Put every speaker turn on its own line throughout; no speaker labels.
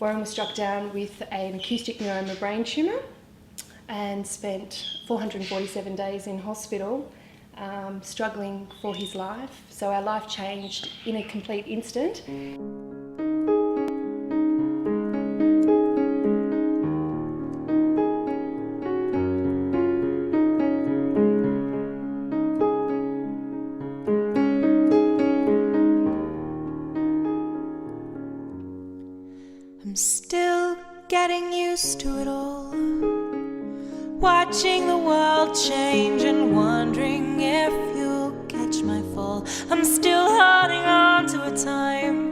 Warren was struck down with an acoustic neuroma brain tumour and spent 447 days in hospital, struggling for his life. So our life changed in a complete instant.
I'm still getting used to it all, watching the world change and wondering if you'll catch my fall. I'm still holding on to a time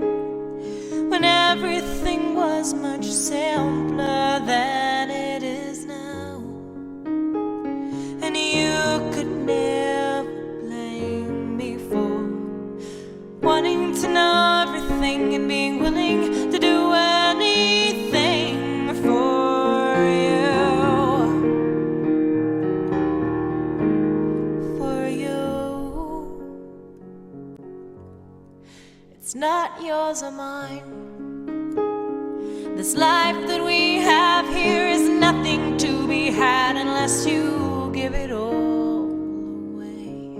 when everything was much simpler than it is now, and you could never blame me for wanting to know everything and being willing to do anything for you. For you. It's not yours or mine. This life that we have here is nothing to be had unless you give it all away.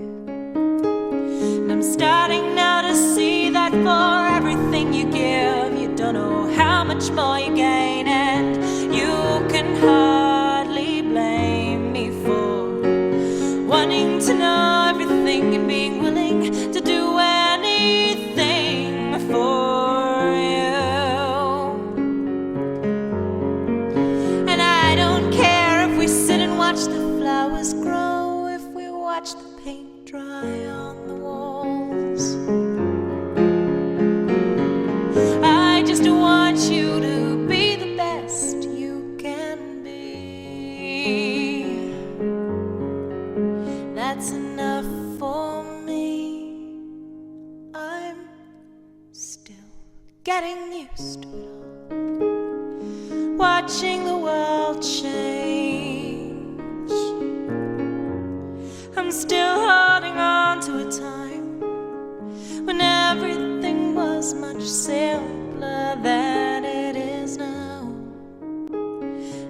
And I'm starting now to see that for everything you give, you don't know how much more you gain, and you can hardly blame me for wanting to know everything and being willing to do anything for you. And I don't care if we sit and watch the flowers grow, if we watch the paint dry on the walls. I just want you to be the best you can be. That's enough for me. I'm still getting used to it all, watching the world change. I'm still holding on to a time when everything was much simpler than it is now,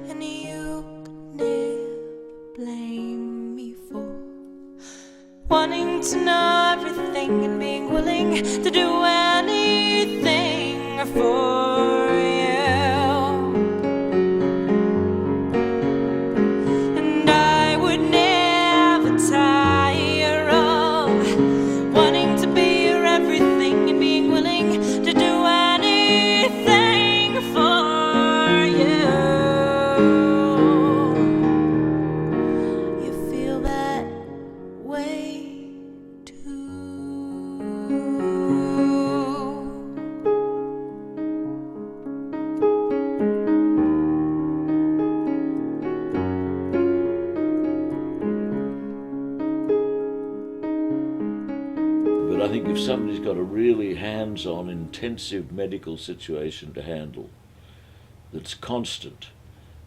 and you could never blame me for wanting to know everything and being willing to do anything for you. And I would never tire of wanting to be your everything and being willing to do anything for you. You feel that way too.
But I think if somebody's got a really hands-on, intensive medical situation to handle that's constant,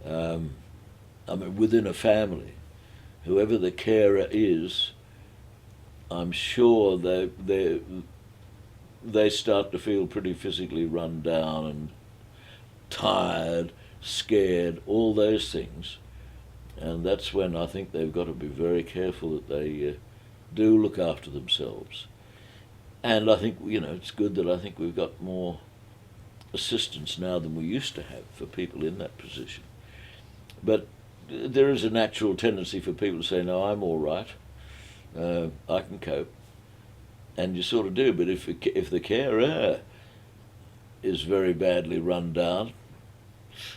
within a family, whoever the carer is, I'm sure they start to feel pretty physically run down and tired, scared, all those things. And that's when I think they've got to be very careful that they do look after themselves. And I think, it's good that I think we've got more assistance now than we used to have for people in that position. But there is a natural tendency for people to say, no, I'm all right, I can cope. And you sort of do, but if the carer is very badly run down,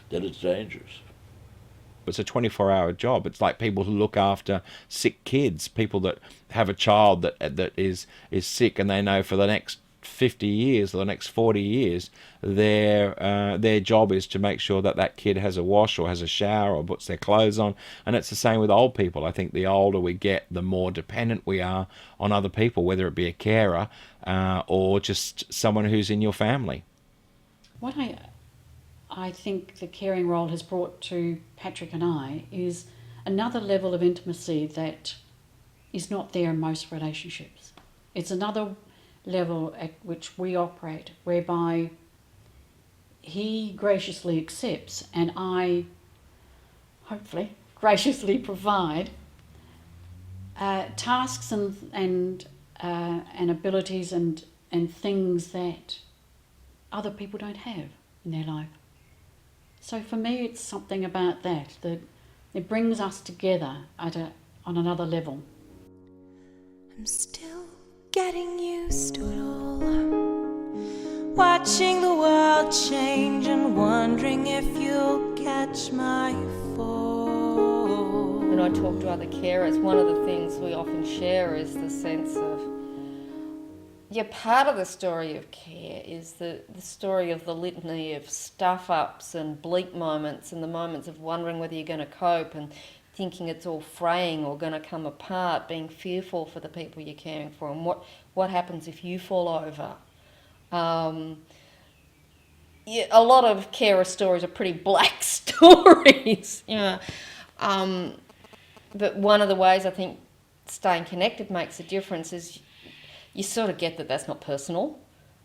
then it's dangerous.
It's a 24-hour job. It's like people who look after sick kids, people that have a child that is sick, and they know for the next 50 years or the next 40 years their job is to make sure that kid has a wash or has a shower or puts their clothes on. And it's the same with old people. I think the older we get, the more dependent we are on other people, whether it be a carer or just someone who's in your family.
What I think the caring role has brought to Patrick and I is another level of intimacy that is not there in most relationships. It's another level at which we operate, whereby he graciously accepts, and I hopefully graciously provide tasks and abilities and things that other people don't have in their life. So for me, it's something about that it brings us together on another level.
I'm still getting used to it all, watching the world change and wondering if you'll catch my fall.
When I talk to other carers, one of the things we often share is the sense of, part of the story of care is the story of the litany of stuff-ups and bleak moments and the moments of wondering whether you're going to cope and thinking it's all fraying or going to come apart, being fearful for the people you're caring for, and what happens if you fall over. A lot of carer stories are pretty black stories, but one of the ways I think staying connected makes a difference is you sort of get that that's not personal.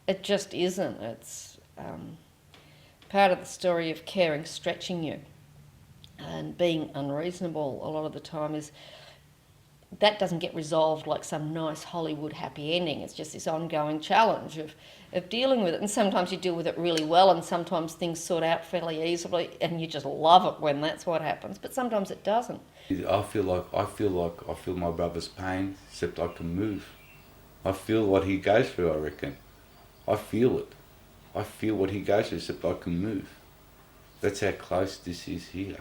It just isn't. It's part of the story of caring, stretching you and being unreasonable a lot of the time is that doesn't get resolved like some nice Hollywood happy ending. It's just this ongoing challenge of dealing with it. And sometimes you deal with it really well and sometimes things sort out fairly easily and you just love it when that's what happens. But sometimes it doesn't.
I feel my brother's pain, except I can move. I feel what he goes through, I reckon. I feel it. I feel what he goes through, except I can move. That's how close this is here.